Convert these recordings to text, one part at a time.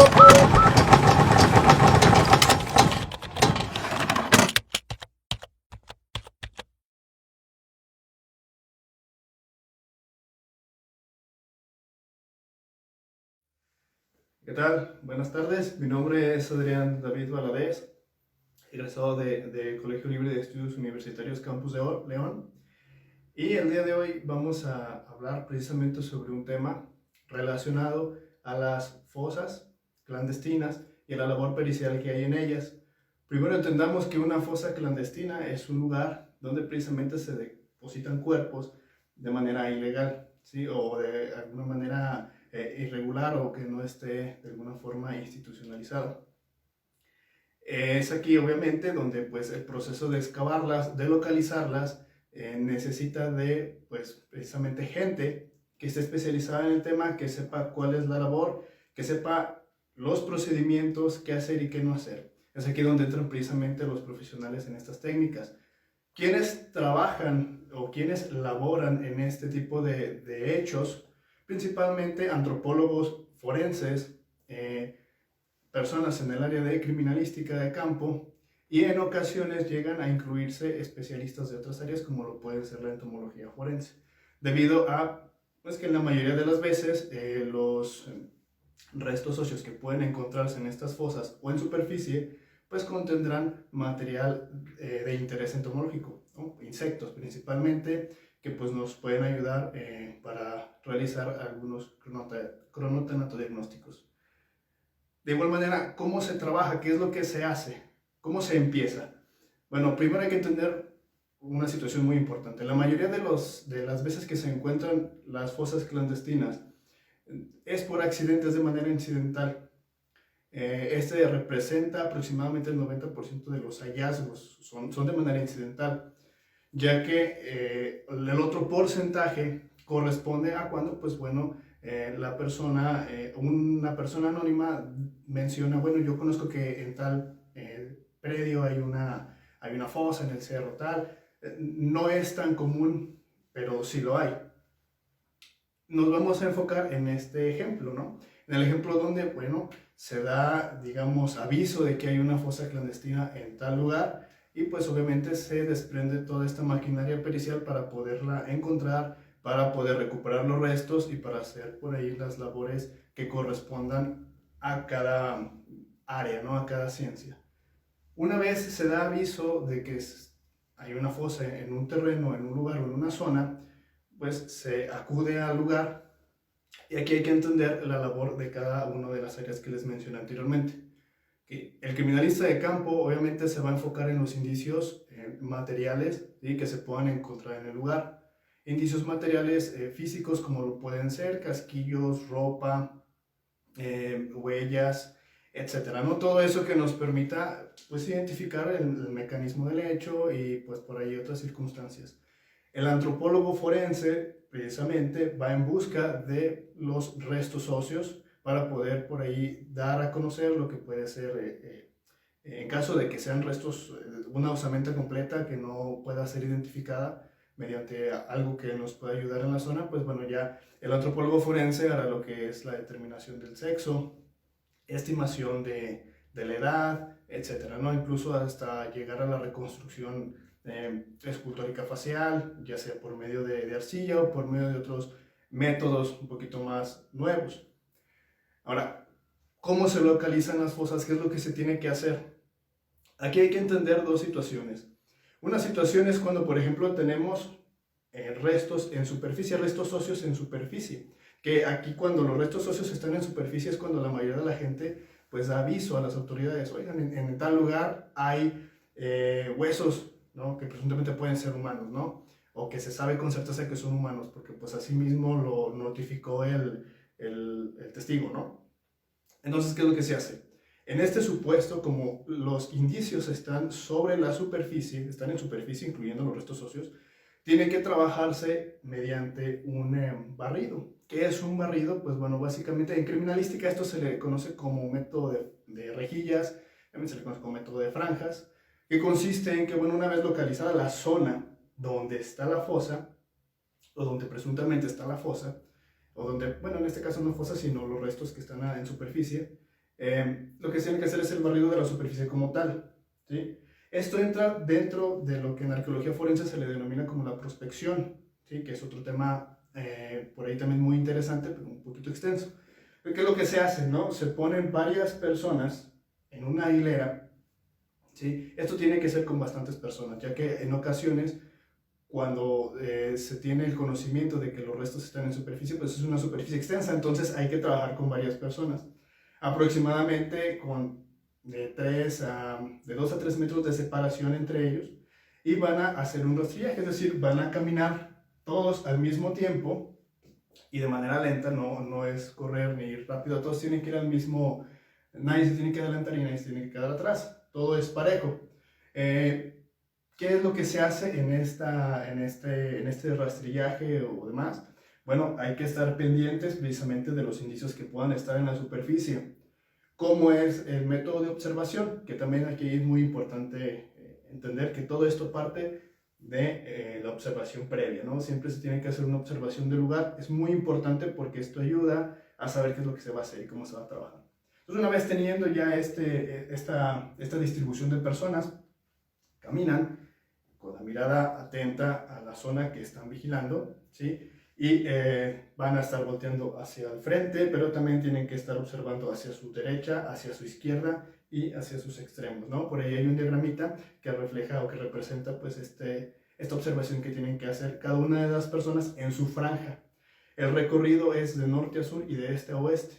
¿Qué tal? Buenas tardes. Mi nombre es Adrián David Valadez, egresado del Colegio Libre de Estudios Universitarios Campus de León. Y el día de hoy vamos a hablar precisamente sobre un tema relacionado a las fosas clandestinas y a la labor pericial que hay en ellas. Primero entendamos que una fosa clandestina es un lugar donde precisamente se depositan cuerpos de manera ilegal, ¿sí? O de alguna manera irregular o que no esté de alguna forma institucionalizado. Es aquí obviamente donde pues el proceso de excavarlas, de localizarlas, necesita de pues precisamente gente que esté especializada en el tema, que sepa cuál es la labor, que sepa los procedimientos, qué hacer y qué no hacer. Es aquí donde entran precisamente los profesionales en estas técnicas. Quienes trabajan o quienes laboran en este tipo de hechos, principalmente antropólogos forenses, personas en el área de criminalística de campo, y en ocasiones llegan a incluirse especialistas de otras áreas como lo puede ser la entomología forense, debido a pues, que en la mayoría de las veces los restos óseos que pueden encontrarse en estas fosas o en superficie pues contendrán material de interés entomológico, ¿no? Insectos principalmente, que pues nos pueden ayudar para realizar algunos cronotanatodiagnósticos. De igual manera, ¿cómo se trabaja? ¿Qué es lo que se hace? ¿Cómo se empieza? Bueno, primero hay que entender una situación muy importante. La mayoría de las veces que se encuentran las fosas clandestinas es por accidentes de manera incidental. Este representa aproximadamente el 90% de los hallazgos, son de manera incidental, ya que el otro porcentaje corresponde a cuando, pues bueno, una persona anónima menciona, bueno, yo conozco que en tal predio hay una fosa en el cerro tal. No es tan común, pero sí lo hay. Nos vamos a enfocar en este ejemplo, ¿no? En el ejemplo donde, bueno, se da, digamos, aviso de que hay una fosa clandestina en tal lugar y pues obviamente se desprende toda esta maquinaria pericial para poderla encontrar, para poder recuperar los restos y para hacer por ahí las labores que correspondan a cada área, ¿no? A cada ciencia. Una vez se da aviso de que hay una fosa en un terreno, en un lugar o en una zona, pues se acude al lugar y aquí hay que entender la labor de cada una de las áreas que les mencioné anteriormente. El criminalista de campo obviamente se va a enfocar en los indicios materiales, ¿sí? Que se puedan encontrar en el lugar. Indicios materiales físicos como lo pueden ser casquillos, ropa, huellas, etcétera, ¿no? Todo eso que nos permita pues identificar el mecanismo del hecho y pues por ahí otras circunstancias. El antropólogo forense precisamente va en busca de los restos óseos para poder por ahí dar a conocer lo que puede ser, en caso de que sean restos, una osamenta completa que no pueda ser identificada mediante algo que nos pueda ayudar en la zona, pues bueno, ya el antropólogo forense hará lo que es la determinación del sexo, estimación de la edad, etcétera, ¿no? Incluso hasta llegar a la reconstrucción escultórica facial, ya sea por medio de arcilla o por medio de otros métodos un poquito más nuevos. Ahora, ¿cómo se localizan las fosas? ¿Qué es lo que se tiene que hacer? Aquí hay que entender dos situaciones. Una situación es cuando, por ejemplo, tenemos restos en superficie, restos óseos en superficie. Que aquí cuando los restos óseos están en superficie es cuando la mayoría de la gente pues da aviso a las autoridades, oigan, en tal lugar hay huesos, ¿no? Que presuntamente pueden ser humanos, ¿no? O que se sabe con certeza que son humanos, porque pues así mismo lo notificó el testigo, ¿no? Entonces, ¿qué es lo que se hace? En este supuesto, como los indicios están sobre la superficie, están en superficie, incluyendo los restos óseos, tiene que trabajarse mediante un barrido. ¿Qué es un barrido? Pues bueno, básicamente en criminalística esto se le conoce como método de rejillas, también se le conoce como método de franjas, que consiste en que, bueno, una vez localizada la zona donde está la fosa, o donde presuntamente está la fosa, o donde, bueno, en este caso no fosa, sino los restos que están en superficie, lo que se tiene que hacer es el barrido de la superficie como tal, ¿sí? Esto entra dentro de lo que en arqueología forense se le denomina como la prospección, ¿sí? Que es otro tema por ahí también muy interesante, pero un poquito extenso. ¿Qué es lo que se hace, no? Se ponen varias personas en una hilera, ¿sí? Esto tiene que ser con bastantes personas, ya que en ocasiones cuando se tiene el conocimiento de que los restos están en superficie, pues es una superficie extensa, entonces hay que trabajar con varias personas. Aproximadamente con de 2 a 3 metros de separación entre ellos, y van a hacer un rastrillaje, es decir, van a caminar todos al mismo tiempo y de manera lenta, no es correr ni ir rápido, todos tienen que ir al mismo, nadie se tiene que adelantar y nadie se tiene que quedar atrás, todo es parejo. ¿Qué es lo que se hace en este rastrillaje o demás? Bueno, hay que estar pendientes precisamente de los indicios que puedan estar en la superficie. ¿Cómo es el método de observación? Que también aquí es muy importante entender que todo esto parte de la observación previa, ¿no? Siempre se tiene que hacer una observación del lugar. Es muy importante porque esto ayuda a saber qué es lo que se va a hacer y cómo se va a trabajar. Entonces, una vez teniendo ya esta distribución de personas, caminan con la mirada atenta a la zona que están vigilando, ¿sí? Y van a estar volteando hacia el frente, pero también tienen que estar observando hacia su derecha, hacia su izquierda y hacia sus extremos, ¿no? Por ahí hay un diagramita que refleja o que representa pues esta observación que tienen que hacer cada una de las personas en su franja. El recorrido es de norte a sur y de este a oeste.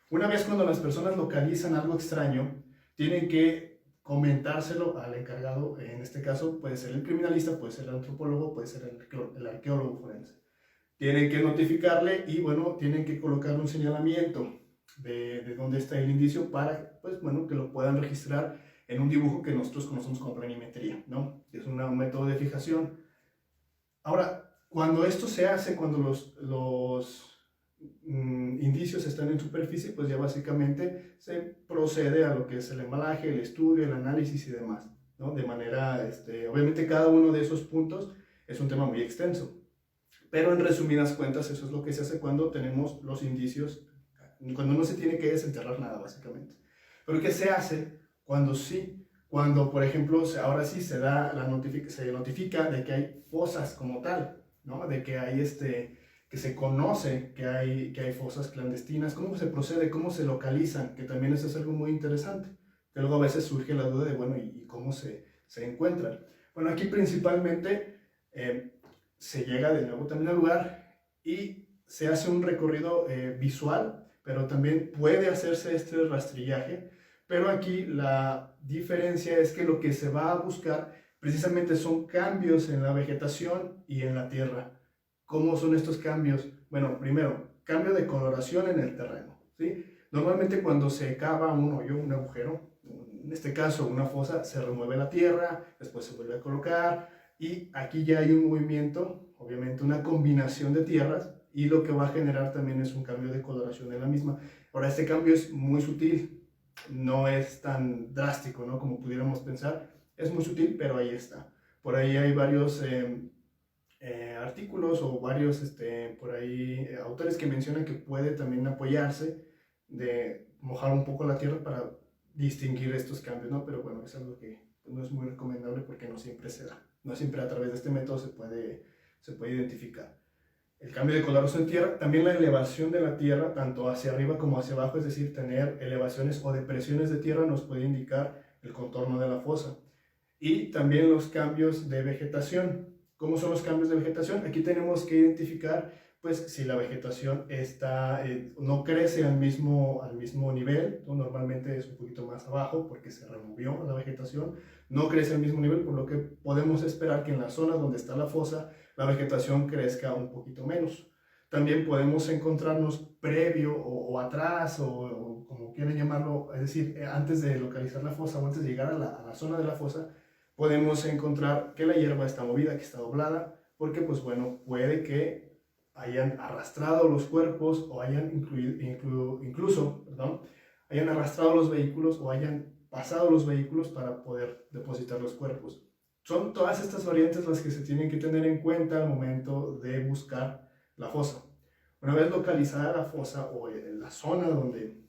Una vez cuando las personas localizan algo extraño, tienen que comentárselo al encargado. En este caso puede ser el criminalista, puede ser el antropólogo, puede ser el arqueólogo forense. Tienen que notificarle y bueno, tienen que colocar un señalamiento de dónde está el indicio para, pues bueno, que lo puedan registrar en un dibujo que nosotros conocemos como planimetría, ¿no? Es un método de fijación. Ahora, cuando esto se hace, cuando los indicios están en superficie, pues ya básicamente se procede a lo que es el embalaje, el estudio, el análisis y demás, ¿no? De manera, obviamente cada uno de esos puntos es un tema muy extenso, pero en resumidas cuentas eso es lo que se hace cuando tenemos los indicios, cuando no se tiene que desenterrar nada básicamente. Pero ¿qué se hace cuando sí? Cuando, por ejemplo, ahora sí se notifica de que hay fosas como tal, ¿no? De que hay que se conoce que hay fosas clandestinas, cómo se procede, cómo se localizan, que también eso es algo muy interesante, que luego a veces surge la duda de, bueno, ¿y cómo se encuentran? Bueno, aquí principalmente se llega de nuevo también al lugar y se hace un recorrido visual, pero también puede hacerse este rastrillaje, pero aquí la diferencia es que lo que se va a buscar precisamente son cambios en la vegetación y en la tierra. ¿Cómo son estos cambios? Bueno, primero, cambio de coloración en el terreno, ¿sí? Normalmente cuando se cava un hoyo, un agujero, en este caso una fosa, se remueve la tierra, después se vuelve a colocar y aquí ya hay un movimiento, obviamente una combinación de tierras y lo que va a generar también es un cambio de coloración en la misma. Ahora, este cambio es muy sutil, no es tan drástico, ¿no? Como pudiéramos pensar, es muy sutil, pero ahí está. Por ahí hay varios artículos o varios por ahí autores que mencionan que puede también apoyarse de mojar un poco la tierra para distinguir estos cambios, ¿no? Pero bueno, es algo que no es muy recomendable porque no siempre se da, no siempre a través de este método se puede identificar. El cambio de coloración en tierra, también la elevación de la tierra, tanto hacia arriba como hacia abajo, es decir, tener elevaciones o depresiones de tierra nos puede indicar el contorno de la fosa. Y también los cambios de vegetación. ¿Cómo son los cambios de vegetación? Aquí tenemos que identificar pues si la vegetación no crece al mismo nivel, ¿no? Normalmente es un poquito más abajo porque se removió la vegetación, no crece al mismo nivel, por lo que podemos esperar que en la zona donde está la fosa la vegetación crezca un poquito menos. También podemos encontrarnos previo o atrás o como quieran llamarlo, es decir, antes de localizar la fosa o antes de llegar a la zona de la fosa, podemos encontrar que la hierba está movida, que está doblada, porque pues bueno, puede que hayan arrastrado los cuerpos o hayan incluso hayan arrastrado los vehículos o hayan pasado los vehículos para poder depositar los cuerpos. Son todas estas variantes las que se tienen que tener en cuenta al momento de buscar la fosa. Una vez localizada la fosa o en la zona donde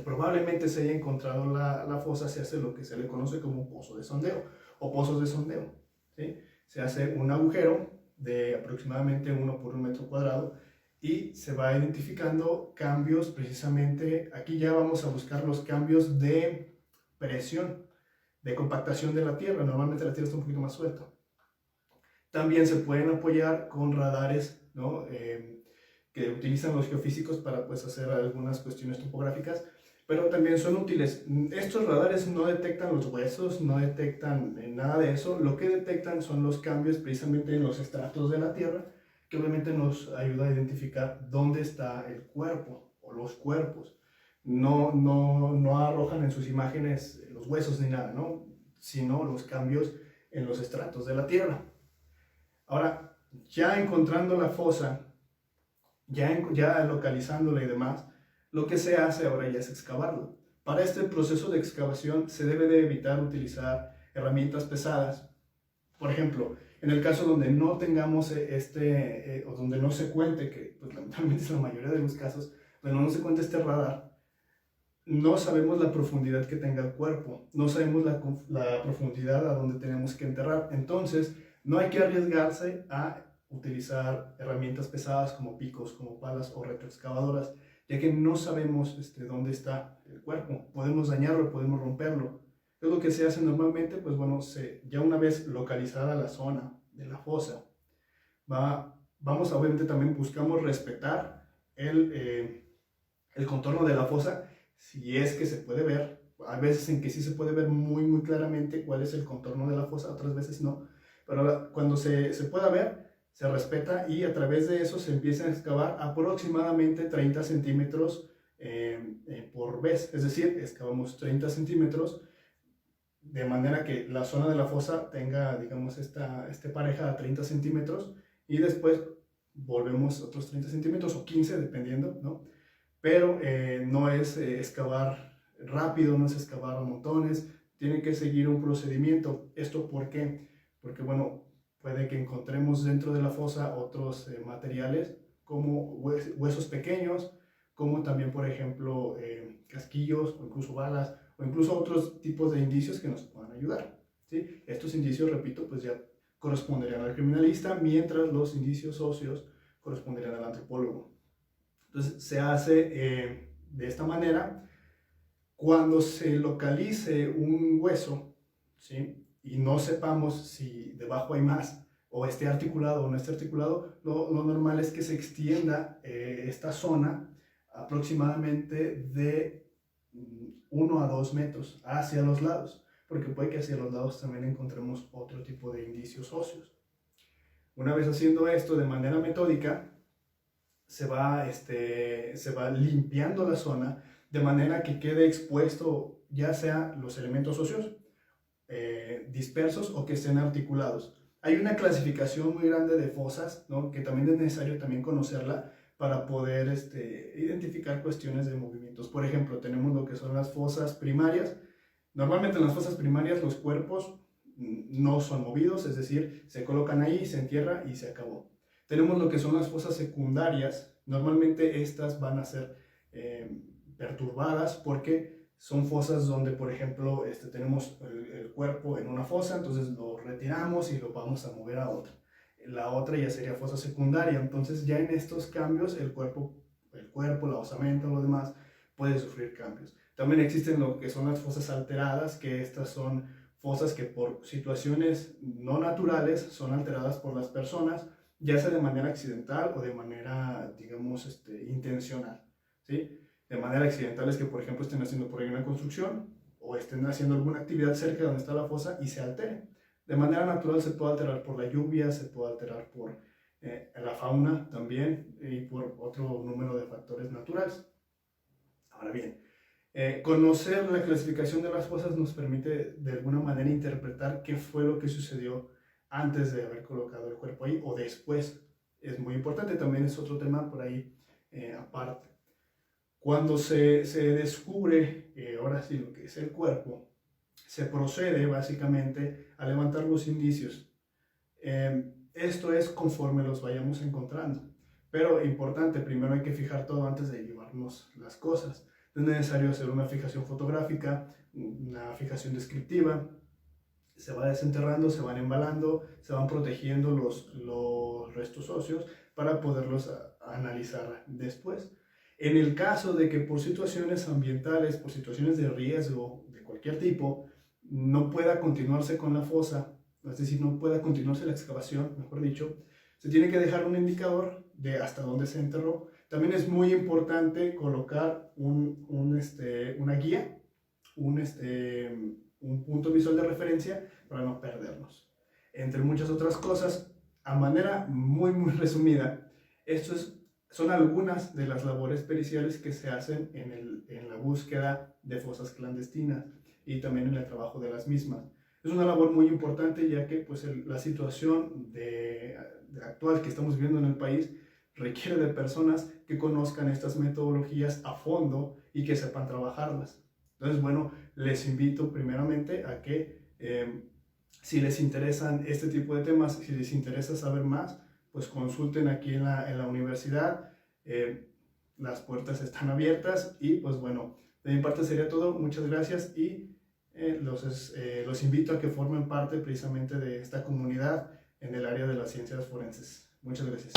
probablemente se haya encontrado la fosa, se hace lo que se le conoce como un pozo de sondeo o pozos de sondeo, ¿sí? Se hace un agujero de aproximadamente 1 por 1 metro cuadrado y se va identificando cambios precisamente. Aquí ya vamos a buscar los cambios de presión, de compactación de la tierra. Normalmente la tierra está un poquito más suelta. También se pueden apoyar con radares, ¿no? Que utilizan los geofísicos para pues, hacer algunas cuestiones topográficas, pero también son útiles. Estos radares no detectan los huesos, no detectan nada de eso. Lo que detectan son los cambios precisamente en los estratos de la tierra, que obviamente nos ayuda a identificar dónde está el cuerpo o los cuerpos. No arrojan en sus imágenes los huesos ni nada, ¿no? Sino los cambios en los estratos de la tierra. Ahora, ya encontrando la fosa, ya localizándola y demás, lo que se hace ahora ya es excavarlo. Para este proceso de excavación se debe de evitar utilizar herramientas pesadas. Por ejemplo, en el caso donde no tengamos o donde no se cuente, que pues, lamentablemente es la mayoría de los casos, donde no se cuente este radar, no sabemos la profundidad que tenga el cuerpo, no sabemos la profundidad a donde tenemos que enterrar. Entonces, no hay que arriesgarse a utilizar herramientas pesadas como picos, como palas o retroexcavadoras, ya que no sabemos dónde está el cuerpo. Podemos dañarlo, podemos romperlo. ¿Qué es lo que se hace normalmente? Pues bueno, ya una vez localizada la zona de la fosa, vamos a obviamente también buscamos respetar el contorno de la fosa, si es que se puede ver. Hay veces en que sí se puede ver muy claramente cuál es el contorno de la fosa, otras veces no. Pero cuando se pueda ver, se respeta y a través de eso se empieza a excavar aproximadamente 30 centímetros por vez. Es decir, excavamos 30 centímetros de manera que la zona de la fosa tenga, digamos, este pareja a 30 centímetros y después volvemos otros 30 centímetros o 15, dependiendo, ¿no? Pero no es excavar rápido, no es excavar a montones, tiene que seguir un procedimiento. ¿Esto por qué? Porque, bueno, puede que encontremos dentro de la fosa otros materiales como huesos pequeños, como también, por ejemplo, casquillos o incluso balas, o incluso otros tipos de indicios que nos puedan ayudar, ¿sí? Estos indicios, repito, pues ya corresponderían al criminalista, mientras los indicios óseos corresponderían al antropólogo. Entonces se hace de esta manera. Cuando se localice un hueso, ¿sí? Y no sepamos si debajo hay más, o esté articulado o no esté articulado, lo normal es que se extienda esta zona aproximadamente de 1 a 2 metros hacia los lados, porque puede que hacia los lados también encontremos otro tipo de indicios óseos. Una vez haciendo esto de manera metódica, se va limpiando la zona de manera que quede expuesto ya sea los elementos óseos dispersos o que estén articulados. Hay una clasificación muy grande de fosas, ¿no? Que también es necesario también conocerla para poder identificar cuestiones de movimientos. Por ejemplo, tenemos lo que son las fosas primarias. Normalmente en las fosas primarias los cuerpos no son movidos, es decir, se colocan ahí, se entierra y se acabó. Tenemos lo que son las fosas secundarias. Normalmente estas van a ser perturbadas porque son fosas donde, por ejemplo, tenemos el cuerpo en una fosa, entonces lo retiramos y lo vamos a mover a otra. La otra ya sería fosa secundaria, entonces ya en estos cambios el cuerpo, la osamenta, lo demás, puede sufrir cambios. También existen lo que son las fosas alteradas, que estas son fosas que por situaciones no naturales son alteradas por las personas, ya sea de manera accidental o de manera, digamos, intencional, ¿sí? De manera accidental es que, por ejemplo, estén haciendo por ahí una construcción o estén haciendo alguna actividad cerca de donde está la fosa y se altere. De manera natural se puede alterar por la lluvia, se puede alterar por la fauna también y por otro número de factores naturales. Ahora bien, conocer la clasificación de las fosas nos permite de alguna manera interpretar qué fue lo que sucedió antes de haber colocado el cuerpo ahí o después. Es muy importante, también es otro tema por ahí aparte. Cuando se descubre, ahora sí, lo que es el cuerpo, se procede básicamente a levantar los indicios. Esto es conforme los vayamos encontrando. Pero importante, primero hay que fijar todo antes de llevarnos las cosas. es necesario hacer una fijación fotográfica, una fijación descriptiva. Se va desenterrando, se van embalando, se van protegiendo los restos óseos para poderlos analizar después. En el caso de que por situaciones ambientales, por situaciones de riesgo de cualquier tipo, no pueda continuarse con la fosa, es decir, no pueda continuarse la excavación, mejor dicho, se tiene que dejar un indicador de hasta dónde se enterró. También es muy importante colocar una guía, un punto visual de referencia para no perdernos. Entre muchas otras cosas, a manera muy resumida, son algunas de las labores periciales que se hacen en la búsqueda de fosas clandestinas y también en el trabajo de las mismas. Es una labor muy importante, ya que pues, la situación actual que estamos viviendo en el país requiere de personas que conozcan estas metodologías a fondo y que sepan trabajarlas. Entonces, bueno, les invito primeramente a que si les interesan este tipo de temas, si les interesa saber más, pues consulten aquí en la universidad. Las puertas están abiertas y pues bueno, de mi parte sería todo. Muchas gracias y los invito a que formen parte precisamente de esta comunidad en el área de las ciencias forenses. Muchas gracias.